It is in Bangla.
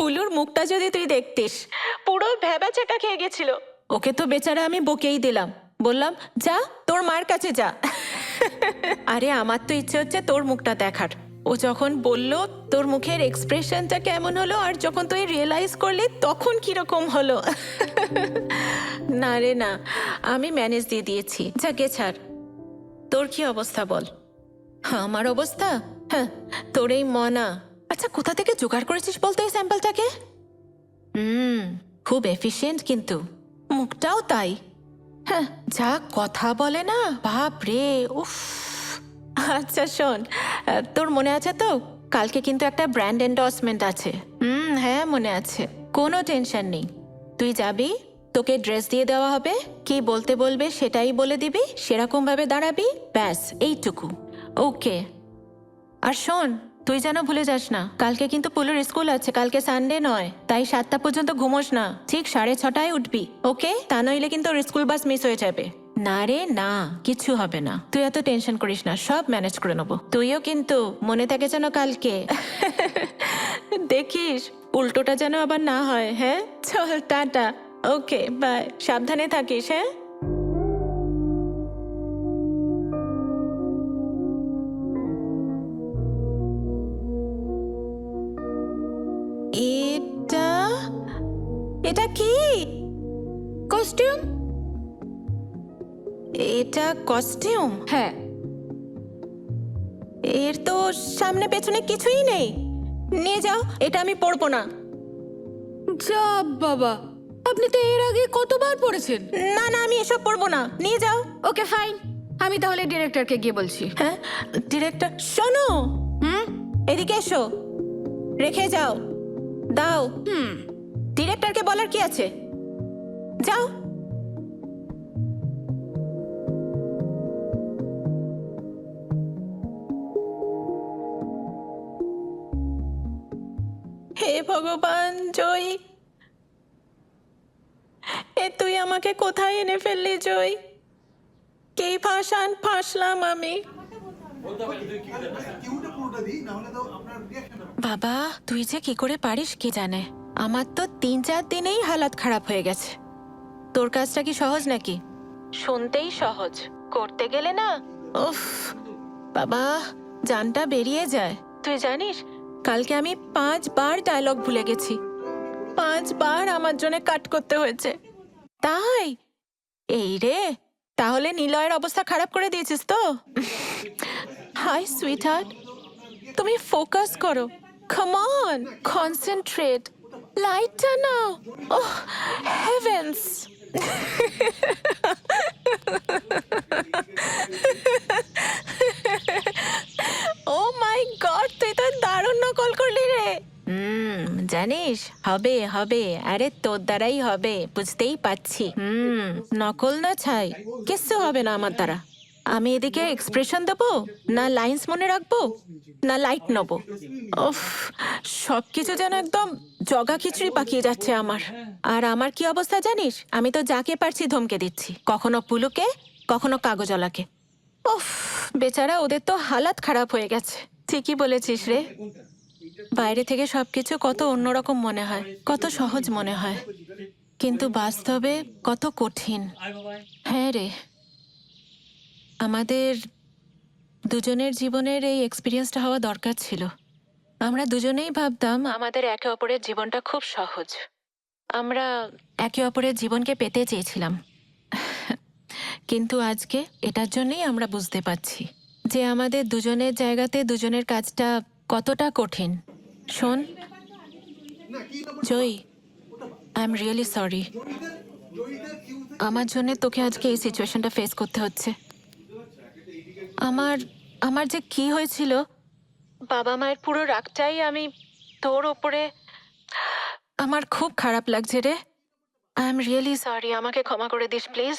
পুলুর মুখটা যদি তুই দেখতিস, পুরো ভ্যাবাচাকা খেয়ে গেছিল। ওকে তো বেচারা আমি বকেই দিলাম, বললাম যা তোর মার কাছে যা। আরে আমার তো ইচ্ছে হচ্ছে তোর মুখটা দেখার। ও যখন বলল তোর মুখের এক্সপ্রেশনটা কেমন হলো, আর যখন তুই রিয়েলাইজ করলি তখন কিরকম হলো। না রে না, আমি ম্যানেজ দিয়ে দিয়েছি, যাকে ছাড়। তোর কি অবস্থা বল? আমার অবস্থা? হ্যাঁ, তোর এই মনা। আচ্ছা, কোথা থেকে জোগাড় করেছিস বলতো এই স্যাম্পলটাকে? খুব এফিশিয়েন্ট, কিন্তু মুখটাও তাই। হ্যাঁ, যা কথা বলে না, বাপ রে, উফ। আচ্ছা শোন, তোর মনে আছে তো কালকে কিন্তু একটা ব্র্যান্ড এন্ডোর্সমেন্ট আছে? হ্যাঁ মনে আছে, কোনো টেনশন নেই। তুই যাবি, তোকে ড্রেস দিয়ে দেওয়া হবে, কি বলতে বলবে সেটাই বলে দিবি, সেরকম ভাবে দাঁড়াবি, ব্যাস এইটুকু। ওকে। আর শোন, তুই যেন ভুলে যাস না, কালকে কিন্তু পুলুর স্কুল আছে, কালকে সানডে নয়, তাই 7টা পর্যন্ত ঘুমোস না, ঠিক 6:30টায় উঠবি, ওকে? তা নইলে কিন্তু ওর স্কুল বাস মিস হয়ে যাবে। না রে না, কিছু হবে না, তুই এত টেনশন করিস না, সব ম্যানেজ করে নেবো। তুইও কিন্তু মনে থাকে যেন কালকে। দেখিস উল্টোটা যেন আবার না হয়। হ্যাঁ চল, টাটা। ওকে বাই, সাবধানে থাকিস। হ্যাঁ, এটা এটা কি কস্টিউম? এটা কস্টিউম? হ্যাঁ। এর তো সামনে পেছনে কিছুই নেই। নিয়ে যাও, এটা আমি পরবো না। যা বাবা, আপনি তো এর আগে কতবার পড়েছেন। না না, আমি এসব পরবো না, নিয়ে যাও। ওকে ফাইন, আমি তাহলে ডিরেক্টরকে গিয়ে বলছি। হ্যাঁ, ডিরেক্টর শোনো, এদিকে এসো, রেখে যাও, দাও। ডিরেক্টরকে বলার কি আছে, যাও। হে ভগবান, জয়, এ তুই আমাকে কোথায় এনে ফেললি জয়? কে ফাঁসলাম আমি। বাবা, তুই যে কি করে পারিস কি জানে, আমার তো 3-4 দিনেই হালাত খারাপ হয়ে গেছে। তোর কাজটা কি সহজ নাকি? শুনতেই সহজ, করতে গেলে না, উফ বাবা, জানটা বেরিয়ে যায়। তুই জানিস কালকে আমি 5 বার ডায়লগ ভুলে গেছি, 5 বার আমার জন্য কাট করতে হয়েছে। তাই এই রে, তাহলে নিলয়ের অবস্থা খারাপ করে দিয়েছিস তো? হাই সুইটহার্ট, তুমি ফোকাস করো, কাম অন, কনসেন্ট্রেট, লাইটটা নাও। ওহ হেভেন্স। ও মাই গড, তুই তো দারুণ নকল করলি রে। জানিস, হবে হবে, আরে তোর দ্বারাই হবে, বুঝতেই পাচ্ছি। নকল না ছাই, কিচ্ছু হবে না আমার দ্বারা। আমি এদিকে এক্সপ্রেশন দেবো না, লাইন্স মনে রাখবো না, লাইট নেবো। উফ, সবকিছু যেন একদম জগা খিচুড়ি পাকিয়ে যাচ্ছে আমার। আর আমার কি অবস্থা জানিস, আমি তো যাকে পারছি ধমকে দিচ্ছি, কখনো পুলুকে, কখনো কাগজওয়ালাকে। উফ, বেচারা ওদের তো হালাত খারাপ হয়ে গেছে। ঠিকই বলেছিস রে, বাইরে থেকে সবকিছু কত অন্যরকম মনে হয়, কত সহজ মনে হয়, কিন্তু বাস্তবে কত কঠিন। হ্যাঁ রে, আমাদের দুজনের জীবনের এই এক্সপিরিয়েন্সটা হওয়া দরকার ছিল। আমরা দুজনেই ভাবতাম আমাদের একে অপরের জীবনটা খুব সহজ, আমরা একে অপরের জীবনকে পেতে চেয়েছিলাম। কিন্তু আজকে এটার জন্যই আমরা বুঝতে পারছি যে আমাদের দুজনের জায়গাতে দুজনের কাজটা কতটা কঠিন। শোন জয়ী, আই এম রিয়েলি সরি, আমার জন্য তোকে আজকে এই সিচুয়েশনটা ফেস করতে হচ্ছে। আমার আমার যে কি হয়েছিল, বাবা মায়ের পুরো রাগটাই আমি তোর ওপরে, আমার খুব খারাপ লাগছে রে। আই এম রিয়েলি সরি, আমাকে ক্ষমা করে দিস প্লিজ।